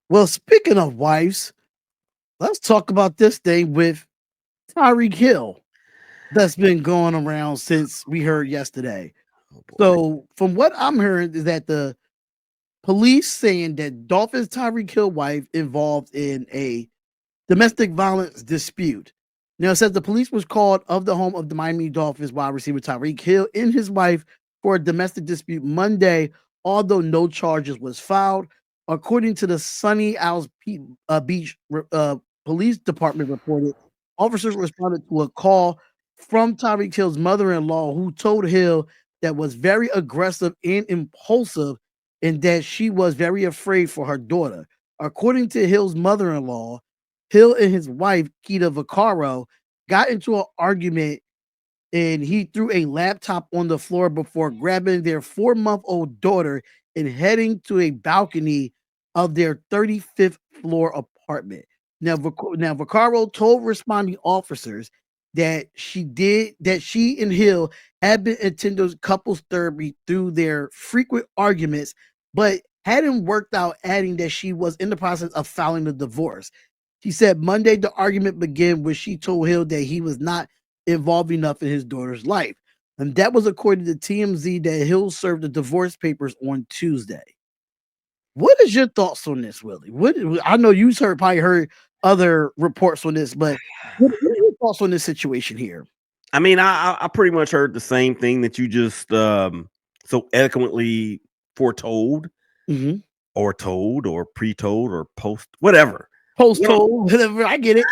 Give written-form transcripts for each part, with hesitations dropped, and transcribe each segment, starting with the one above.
Well, speaking of wives, let's talk about this thing with Tyreek Hill that's been going around since we heard yesterday. Oh boy. So, from what I'm hearing, is that the police saying that Dolphins Tyreek Hill wife involved in a domestic violence dispute. Now, it says the police was called of the home of the Miami Dolphins wide receiver Tyreek Hill and his wife for a domestic dispute Monday, although no charges was filed. According to the Sunny Isles Beach Police Department reported, officers responded to a call from Tyreek Hill's mother-in-law who told Hill that was very aggressive and impulsive and that she was very afraid for her daughter. According to Hill's mother-in-law, Hill and his wife, Keita Vaccaro, got into an argument and he threw a laptop on the floor before grabbing their 4-month-old daughter and heading to a balcony of their 35th floor apartment. Now, Vaccaro told responding officers that she and Hill had been attending couples therapy through their frequent arguments, but hadn't worked out, adding that she was in the process of filing a divorce. She said Monday the argument began when she told Hill that he was not involved enough in his daughter's life. And that was according to TMZ that Hill served the divorce papers on Tuesday. What is your thoughts on this, Willie? What I know you probably heard other reports on this, but what are your thoughts on this situation here? I mean, I pretty much heard the same thing that you just so eloquently foretold, Mm-hmm. or told, or pre-told, or post, whatever. Post What? told, whatever. I get it.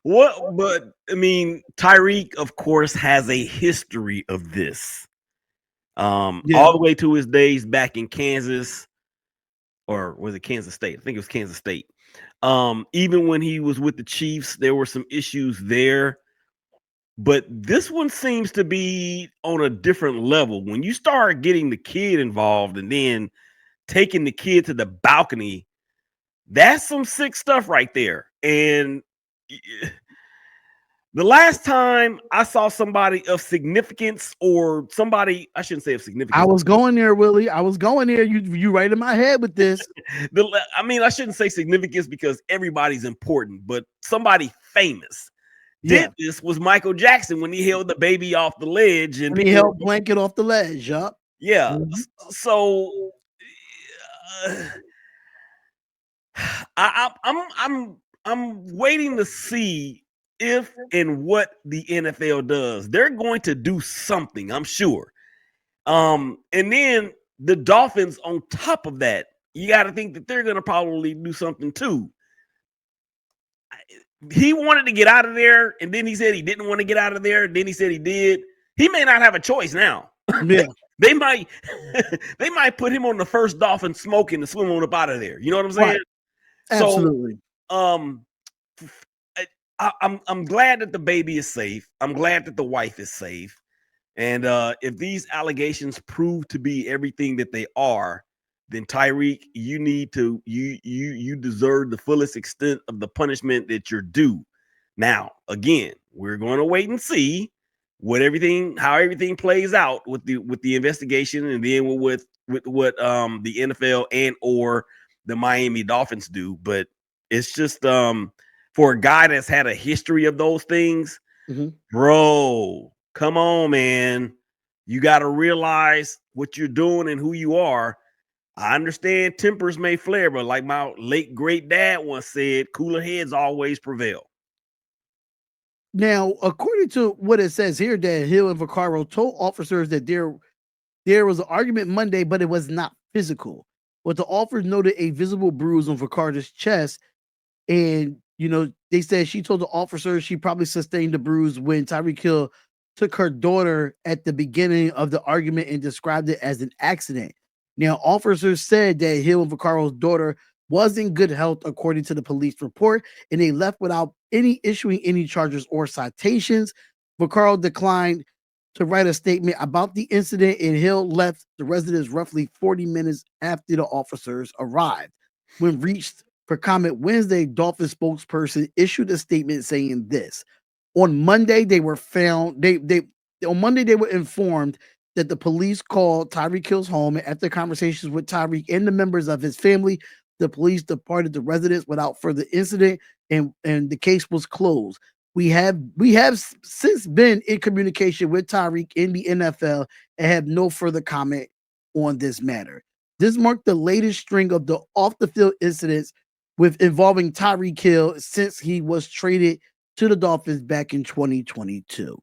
What? But I mean, Tyreek, of course, has a history of this. Yeah. All the way to his days back in Kansas, or was it Kansas State? I think it was Kansas State. Even when he was with the Chiefs, there were some issues there. But this one seems to be on a different level. When you start getting the kid involved and then taking the kid to the balcony, that's some sick stuff right there. And the last time I saw somebody of significance, or somebody, I shouldn't say of I significance. was going there, Willie. I was going there. You right in my head with this. I mean, I shouldn't say significance because everybody's important, but somebody famous Yeah. did this was Michael Jackson when he held the baby off the ledge and And he people, held blanket off the ledge. Yup. yeah. Mhm. So uh, I'm waiting to see if and what the NFL does. They're going to do something, I'm sure. And then the Dolphins on top of that, you got to think that they're going to probably do something too. He wanted to get out of there, and then he said he didn't want to get out of there. Then he said he did. He may not have a choice now. Yeah. They might they might put him on the first dolphin smoking to swim on up out of there. You know what I'm saying? Right. So Absolutely. um I'm glad that the baby is safe. I'm glad that the wife is safe. And if these allegations prove to be everything that they are, then Tyreek, you need to you deserve the fullest extent of the punishment that you're due. Now, again, we're going to wait and see how everything plays out with the investigation, and then with what the NFL and or the Miami Dolphins do. But it's just for a guy that's had a history of those things, Mhm. bro, come on, man. You got to realize what you're doing and who you are. I understand tempers may flare, but like my late great dad once said, cooler heads always prevail. Now, according to what it says here, that Hill and Vaccaro told officers that there was an argument Monday, but it was not physical. But the officers noted a visible bruise on Vaccaro's chest, and they said she told the officers she probably sustained the bruise when Tyreek Hill took her daughter at the beginning of the argument and described it as an accident. Now, officers said that Hill and Vaccaro's daughter was in good health, according to the police report, and they left without issuing any charges or citations. Vaccaro declined to write a statement about the incident, and Hill left the residence roughly 40 minutes after the officers arrived. When reached for comment Wednesday, Dolphins spokesperson issued a statement saying this. On Monday, they were informed that the police called Tyreek Hill's home, and after conversations with Tyreek and the members of his family, the police departed the residence without further incident, and the case was closed. We have since been in communication with Tyreek in the NFL and have no further comment on this matter. This marked the latest string of the off the field incidents with involving Tyreek Hill since he was traded to the Dolphins back in 2022.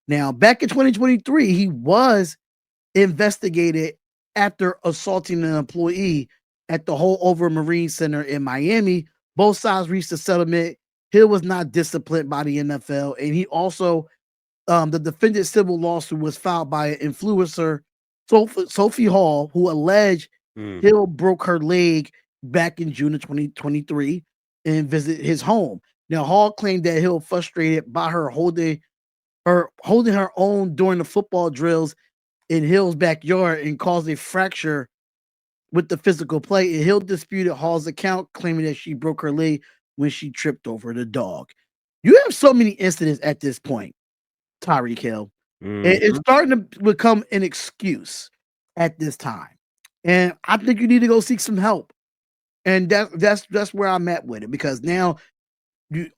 Now, back in 2023, he was investigated after assaulting an employee at the Holdover Marine Center in Miami. Both sides reached a settlement. Hill was not disciplined by the NFL, and he also the defendant's civil lawsuit was filed by an influencer, Sophie Hall, who alleged Hill broke her leg back in June of 2023 and visited his home. Now, Hall claimed that Hill frustrated by her holding her own during the football drills in Hill's backyard and caused a fracture with the physical play. And Hill disputed Hall's account, claiming that she broke her leg when she tripped over the dog. You have so many incidents at this point, Tyreek Hill. It's starting to become an excuse at this time. And I think you need to go seek some help. And that's where I'm at with it, because now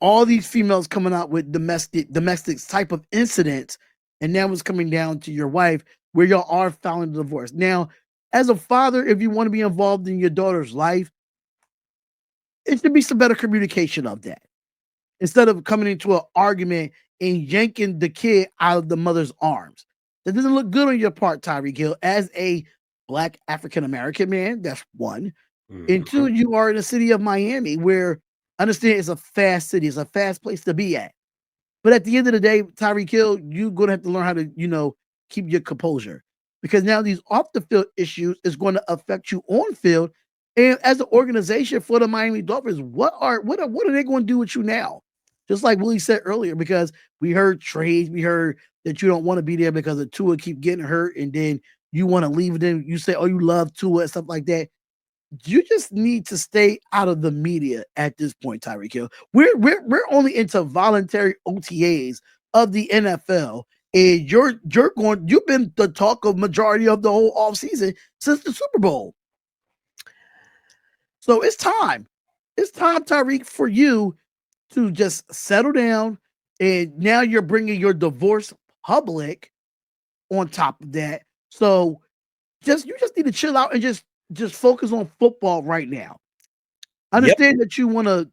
all these females coming out with domestic type of incidents, and now it's coming down to your wife where y'all are filing the divorce. Now, as a father, if you want to be involved in your daughter's life, it should be some better communication of that, instead of coming into an argument and yanking the kid out of the mother's arms. That doesn't look good on your part, Tyreek Hill, as a Black African-American man. That's one. And two, you are in the city of Miami, where I understand it's a fast city. It's a fast place to be at. But at the end of the day, Tyreek Hill, you're going to have to learn how to, keep your composure, because now these off the field issues is going to affect you on field. And as an organization for the Miami Dolphins, what are they going to do with you now? Just like Willie said earlier, because we heard trades, we heard that you don't want to be there because of Tua keep getting hurt, and then you want to leave. Then you say, "Oh, you love Tua," and stuff like that. You just need to stay out of the media at this point, Tyreek Hill. We're only into voluntary OTAs of the NFL, and you've been the talk of majority of the whole offseason since the Super Bowl. So it's time. It's time, Tyreek, for you to just settle down. And now you're bringing your divorce public on top of that. So you just need to chill out and just focus on football right now. I understand that you want to,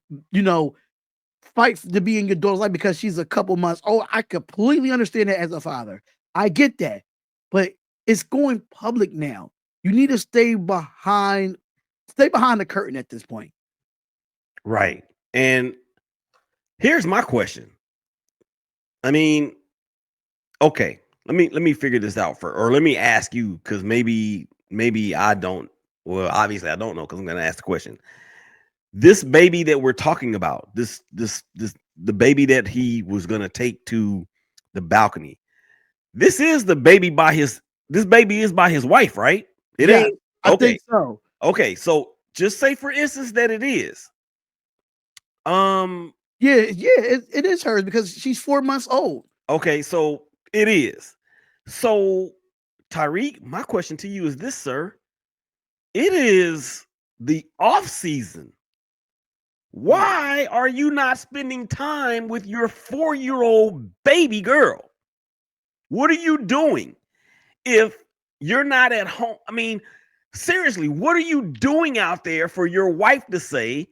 fight to be in your daughter's life because she's a couple months old. I completely understand that as a father. I get that. But it's going public now. You need to stay behind the curtain at this point. Right. And here's my question. I mean, okay, let me figure this out or let me ask you, because maybe I don't. Well, obviously I don't know, because I'm going to ask the question. This baby that we're talking about, the baby that he was going to take to the balcony. This is the baby this baby is by his wife, right? It ain't. I think so. Okay, so just say for instance that it is. It is hers because she's 4 months old. Okay, so it is. So, Tyreek, my question to you is this, sir. It is the off season. Why are you not spending time with your 4-year-old baby girl? What are you doing if you're not at home? I mean, seriously, what are you doing out there for your wife to say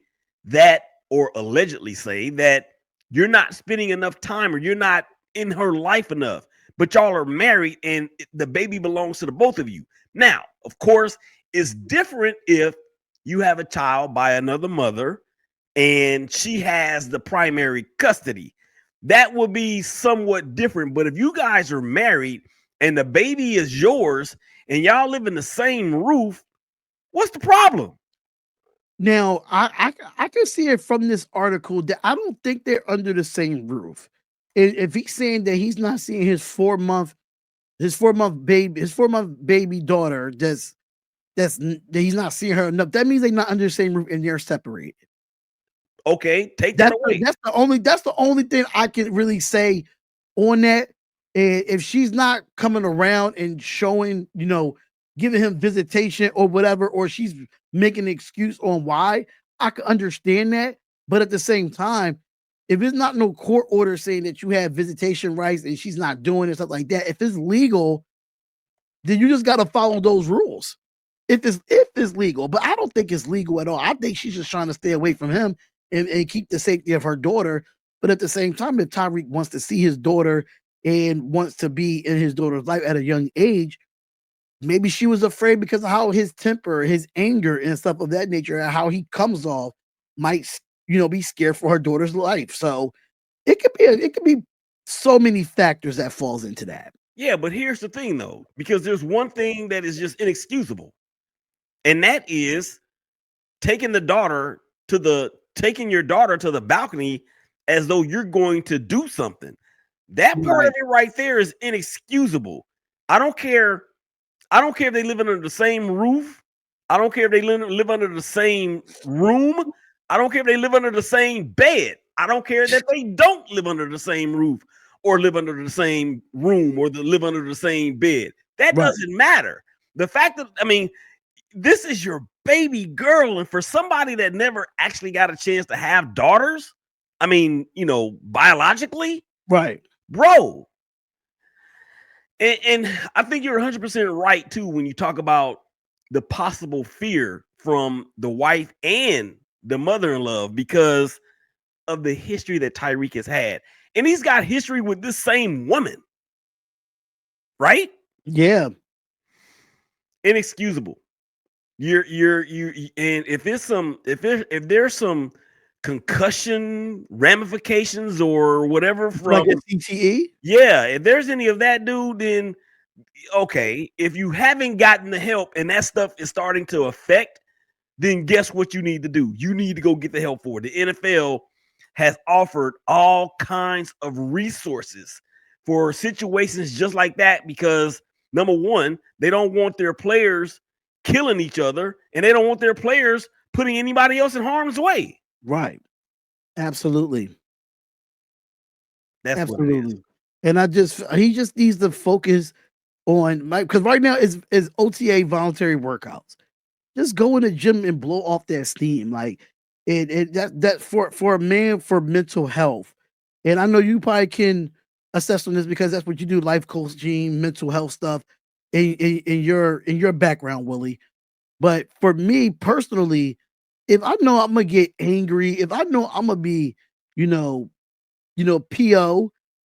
that, or allegedly say that you're not spending enough time, or you're not in her life enough, but y'all are married and the baby belongs to the both of you? Now, of course, it's different if you have a child by another mother and she has the primary custody. That would be somewhat different. But if you guys are married and the baby is yours and y'all live in the same roof, what's the problem? Now, I can see it from this article that I don't think they're under the same roof. If he's saying that he's not seeing his 4-month baby daughter, that he's not seeing her enough, that means they're not under the same roof and they're separated. Okay, take that away. That's the only thing I can really say on that. And if she's not coming around and showing, giving him visitation or whatever, or she's making an excuse on why, I could understand that. But at the same time, if it's not no court order saying that you have visitation rights and she's not doing it, stuff like that, if it's legal, then you just got to follow those rules. If it's legal, but I don't think it's legal at all. I think she's just trying to stay away from him and keep the safety of her daughter. But at the same time, if Tyreek wants to see his daughter and wants to be in his daughter's life at a young age, maybe she was afraid because of how his temper, his anger, and stuff of that nature, and how he comes off, might be scared for her daughter's life. So it could be so many factors that falls into that. Yeah, but here's the thing though, because there's one thing that is just inexcusable, and that is taking your daughter to the balcony as though you're going to do something. That part of it right there is inexcusable. I don't care. I don't care if they live under the same roof. I don't care if they live under the same room. I don't care if they live under the same bed. I don't care that they don't live under the same roof or live under the same room or live under the same bed. That doesn't matter. The fact that, this is your baby girl. And for somebody that never actually got a chance to have daughters, biologically, Right. Bro. And I think you're 100% right too when you talk about the possible fear from the wife and the mother-in-law because of the history that Tyreek has had. And he's got history with this same woman. Right? Yeah. Inexcusable. And if there's some concussion ramifications or whatever from like a CTE, yeah, if there's any of that, dude, then okay. If you haven't gotten the help and that stuff is starting to affect, then guess what you need to do? You need to go get the help for it. The NFL has offered all kinds of resources for situations just like that because number one, they don't want their players killing each other and they don't want their players putting anybody else in harm's way. Right. Absolutely. That's Absolutely. what it is. And he just needs to focus on because right now is OTA voluntary workouts. Just go in the gym and blow off that steam. Like that for a man for mental health. And I know you probably can assess on this because that's what you do, life coaching, mental health stuff in your background, Willie. But for me personally, if I know I'm gonna get angry, if I know I'm gonna be, PO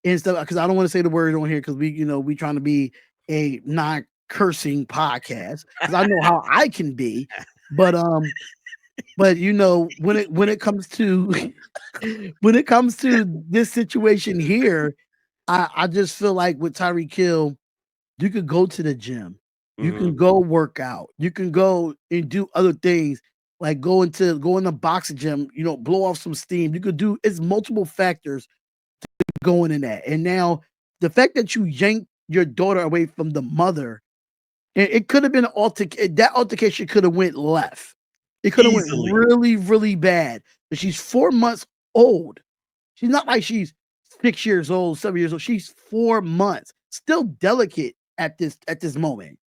and stuff, because I don't want to say the word on here because we trying to be a non-cursing podcast because I know how I can be. But when it comes to when it comes to this situation here, I just feel like with Tyreek Hill, you could go to the gym, you can go work out, you can go and do other things like go in the boxing gym, blow off some steam. You could do it's multiple factors going in that. And now the fact that you yanked your daughter away from the mother, it could have been an altercation. That altercation could have went left. It could have went really, really bad. But she's 4 months old. She's not like she's 6 years old, 7 years old. She's 4 months, still delicate at this moment.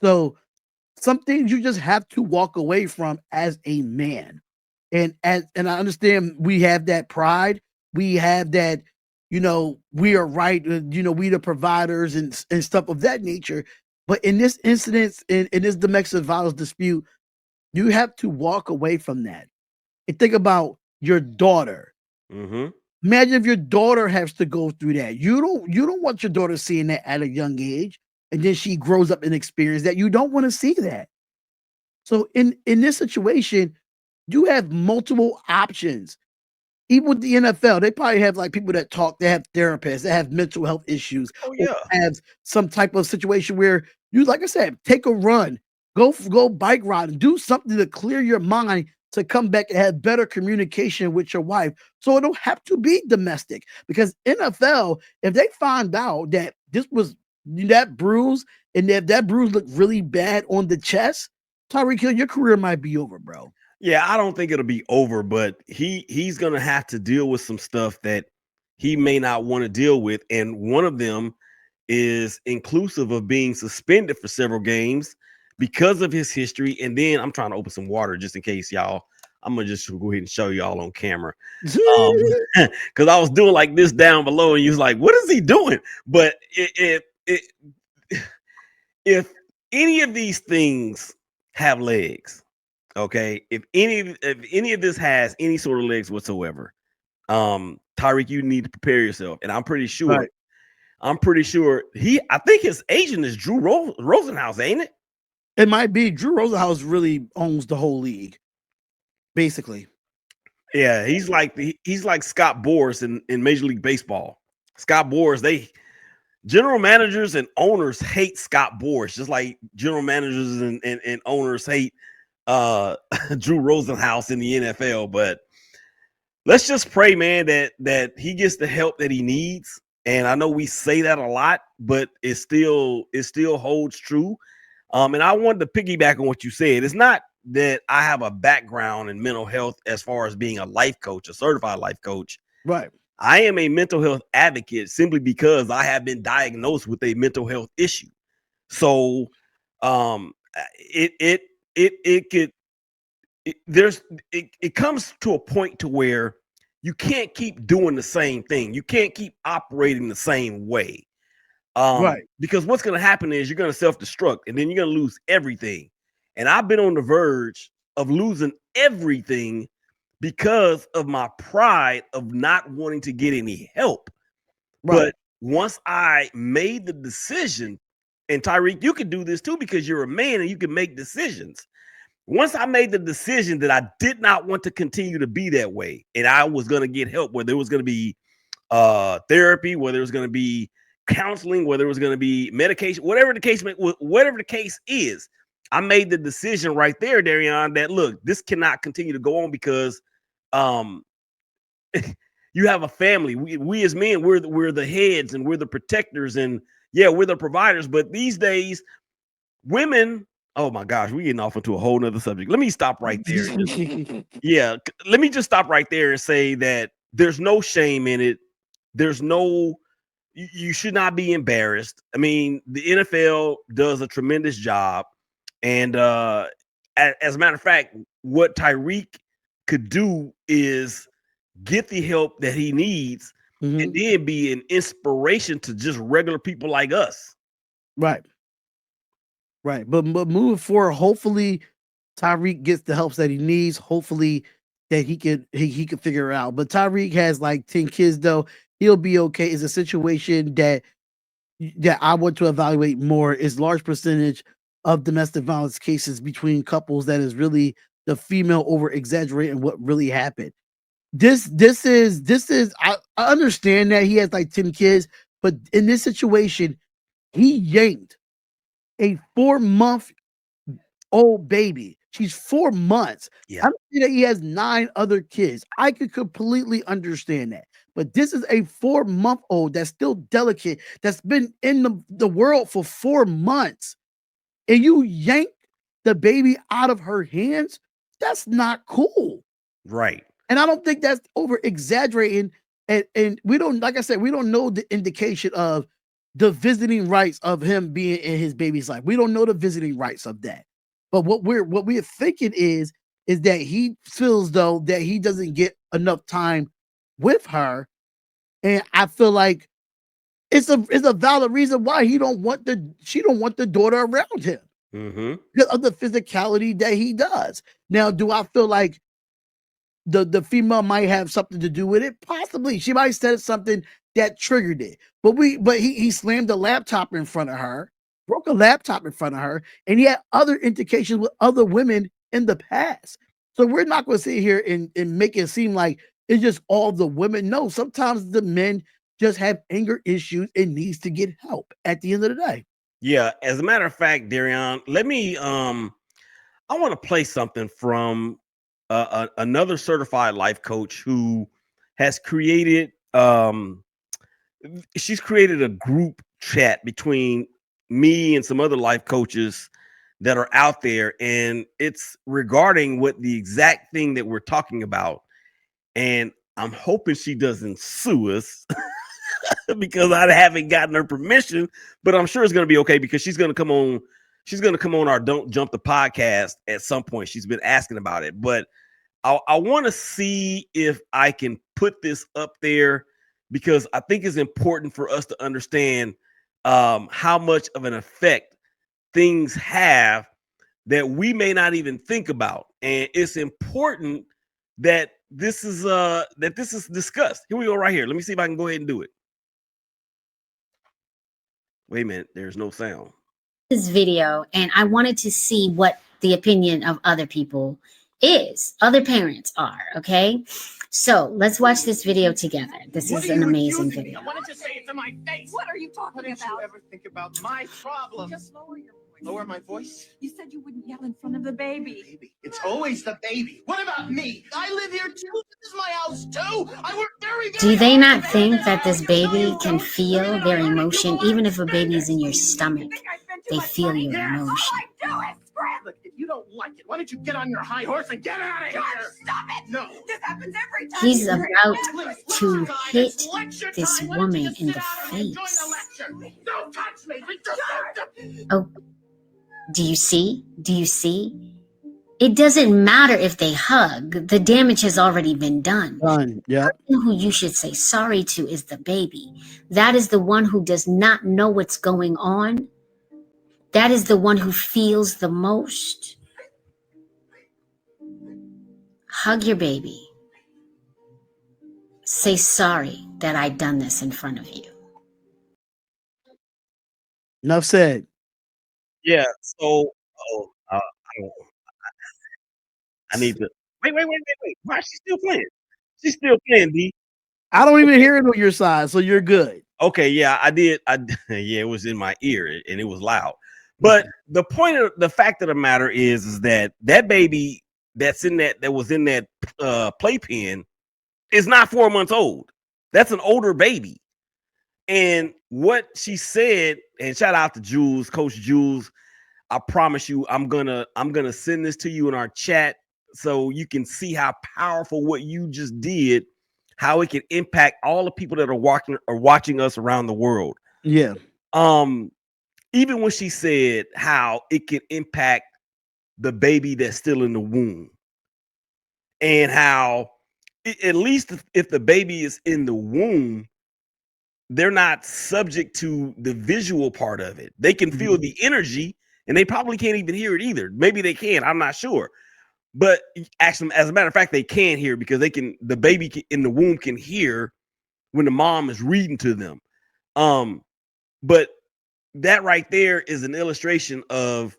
So some things you just have to walk away from as a man. And I understand we have that pride. We have that, we are right, we the providers and stuff of that nature. But in this incident, in this domestic violence dispute, you have to walk away from that and think about your daughter. Imagine if your daughter has to go through that. You don't want your daughter seeing that at a young age, and then she grows up and experience that. You don't want to see that. So in this situation, you have multiple options. Even with the NFL, they probably have like people that talk, they have therapists, they have mental health issues, Oh yeah, have some type of situation where you, like I said, take a run, go bike ride, and do something to clear your mind to come back and have better communication with your wife. So it don't have to be domestic because NFL, if they find out that this was that bruise and that bruise looked really bad on the chest, Tyreek Hill, your career might be over, bro. Yeah, I don't think it'll be over, but he's gonna have to deal with some stuff that he may not want to deal with. And one of them is inclusive of being suspended for several games because of his history. And then I'm trying to open some water just in case y'all. I'm gonna just go ahead and show y'all on camera. Because I was doing like this down below, and you was like, "What is he doing?" But if any of these things have legs, okay, if any of this has any sort of legs whatsoever, Tyreek, you need to prepare yourself. And I'm pretty sure, Right. I think his agent is Drew Rosenhaus, ain't it? It might be. Drew Rosenhaus really owns the whole league, basically. Yeah, he's like Scott Boras in Major League Baseball. Scott Boras, general managers and owners hate Scott Boras, just like general managers and owners hate Drew Rosenhaus in the NFL. But let's just pray, man, that he gets the help that he needs. And I know we say that a lot, but it still holds true. And I wanted to piggyback on what you said. It's not that I have a background in mental health as far as being a life coach, a certified life coach. Right. I am a mental health advocate simply because I have been diagnosed with a mental health issue. So it comes to a point to where you can't keep doing the same thing. You can't keep operating the same way. Right. Because what's going to happen is you're going to self-destruct, and then you're going to lose everything. And I've been on the verge of losing everything because of my pride of not wanting to get any help. Right. But once I made the decision, and Tyreek, you can do this too because you're a man and you can make decisions. Once I made the decision that I did not want to continue to be that way, and I was going to get help, whether it was going to be therapy, whether it was going to be counseling, whether it was going to be medication, whatever the case is, I made the decision right there, Darian, that look, this cannot continue to go on because you have a family. We as men, we're the heads and we're the protectors, and yeah, we're the providers. But these days, women, oh my gosh, we're getting off into a whole nother subject. Let me stop right there. Let me just stop right there and say that there's no shame in it. There's no, you should not be embarrassed. I mean, the NFL does a tremendous job. And as a matter of fact, what Tyreek could do is get the help that he needs and then be an inspiration to just regular people like us. Right. Right. But moving forward, hopefully Tyreek gets the help that he needs. Hopefully that he can figure it out. But Tyreek has like 10 kids though. He'll be okay. It's a situation that I want to evaluate more. Is large percentage of domestic violence cases between couples that is really the female over exaggerating what really happened. This is I understand that he has like 10 kids, but in this situation, he yanked a 4-month-old baby. She's 4 months. Yeah. I don't see that he has 9 other kids. I could completely understand that. But this is a 4-month-old that's still delicate, that's been in the world for 4 months. And you yank the baby out of her hands? That's not cool. Right. And I don't think that's over exaggerating. And we don't, like I said, we don't know the indication of the visiting rights of him being in his baby's life. We don't know the visiting rights of that. But what we're thinking is that he feels though that he doesn't get enough time with her. And I feel like it's a valid reason why she don't want the daughter around him because of the physicality that he does. Now, do I feel like the female might have something to do with it? Possibly. She might have said something that triggered it. But he slammed a laptop in front of her, broke a laptop in front of her, and he had other indications with other women in the past. So we're not going to sit here and make it seem like it's just all the women. No, sometimes the men just have anger issues and needs to get help at the end of the day. Yeah, as a matter of fact, Darian, let me I want to play something from another certified life coach who has created she's created a group chat between me and some other life coaches that are out there, and it's regarding what the exact thing that we're talking about. And I'm hoping she doesn't sue us because I haven't gotten her permission, but I'm sure it's going to be okay because she's going to come on. She's going to come on our Don't Jump the podcast at some point. She's been asking about it, but I want to see if I can put this up there because I think it's important for us to understand how much of an effect things have that we may not even think about, and it's important that this is discussed. Here we go, right here. Let me see if I can go ahead and do it. Wait a minute, there's no sound. This video, and I wanted to see what the opinion of other people is. Other parents are, okay? So let's watch this video together. This is an amazing video. Why don't you say it to my face? What are you talking Why didn't about? you ever think about my problem? Just lower your voice. Lower my voice? You said you wouldn't yell in front of the baby. Baby. It's always the baby. What about me? I live here too. This is my house too. I work very Do they hard not to make think it that this out. baby can feel their emotion? Even if a baby is in your stomach, they feel your emotion. All I do is scream. Look, if you don't like it, why don't you get on your high horse and get out of here? Stop it! No. This happens every time. He's you about Please, to lecture time. hit It's lecture this time. Why don't you woman just in sit the down and enjoy face. the lecture? Don't touch me. Oh, do you see? Do you see? It doesn't matter if they hug. The damage has already been done. Done. Yeah. The person who you should say sorry to is the baby. That is the one who does not know what's going on. That is the one who feels the most. Hug your baby. Say sorry that I done this in front of you. Enough said. Yeah. So, I need to wait. Why is she still playing? She's still playing, D. I don't even hear it on your side, so you're good. Okay, yeah, I did. Yeah, it was in my ear and it was loud. But the fact of the matter is that baby that was in that playpen is not 4 months old. That's an older baby. And what she said, and shout out to Jules, Coach Jules. I promise you, I'm gonna send this to you in our chat so you can see how powerful what you just did, how it can impact all the people that are watching us around the world. Yeah. Even when she said how it can impact the baby that's still in the womb, and how at least if the baby is in the womb, they're not subject to the visual part of it. They can feel the energy, and they probably can't even hear it either. Maybe they can. I'm not sure. But actually, as a matter of fact, they can hear because the baby in the womb can hear when the mom is reading to them. But that right there is an illustration of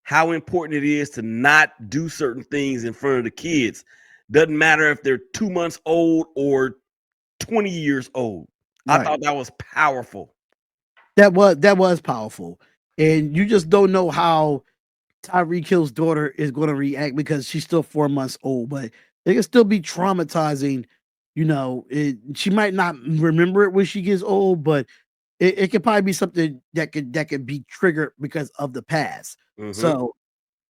how important it is to not do certain things in front of the kids. Doesn't matter if they're 2 months old or 20 years old. Right. I thought that was powerful. That was powerful. And you just don't know how Tyreek Hill's daughter is going to react because she's still 4 months old, but it can still be traumatizing. She might not remember it when she gets old, but it could probably be something that could be triggered because of the past. So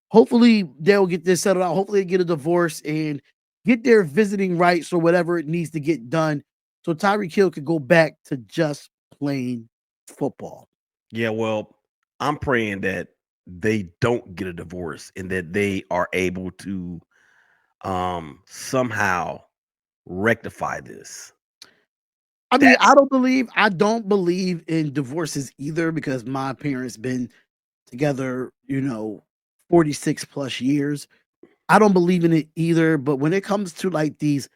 hopefully they'll get this settled out. Hopefully they get a divorce and get their visiting rights or whatever it needs to get done, so Tyreek Hill could go back to just playing football. Yeah, well, I'm praying that they don't get a divorce and that they are able to somehow rectify this. I mean, I don't believe in divorces either because my parents been together, 46 plus years. I don't believe in it either. But when it comes to like these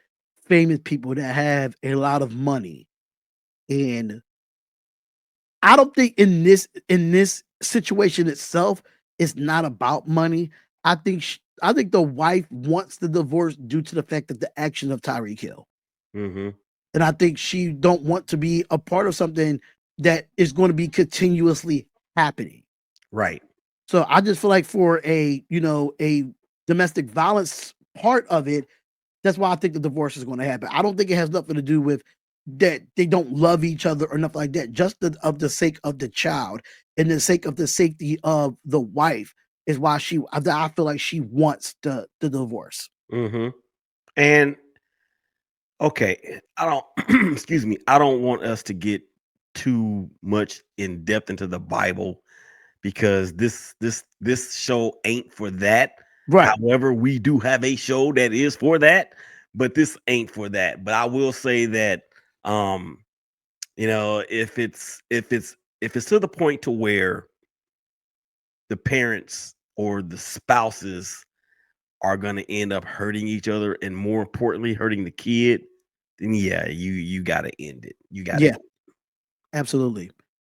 famous people that have a lot of money, and I don't think in this situation itself, it's not about money. I think the wife wants the divorce due to the fact of the action of Tyreek Hill. And I think she don't want to be a part of something that is going to be continuously happening. Right. So I just feel like for a domestic violence part of it, that's why I think the divorce is going to happen. I don't think it has nothing to do with that they don't love each other or nothing like that. Just of the sake of the child and the sake of the safety of the wife is why I feel like she wants the divorce. And okay, I don't excuse me. I don't want us to get too much in depth into the Bible because this show ain't for that. Right. However, we do have a show that is for that, but this ain't for that. But I will say that you know, if it's to the point to where the parents or the spouses are going to end up hurting each other and more importantly hurting the kid, then yeah, you got to end it. You got to Yeah, absolutely.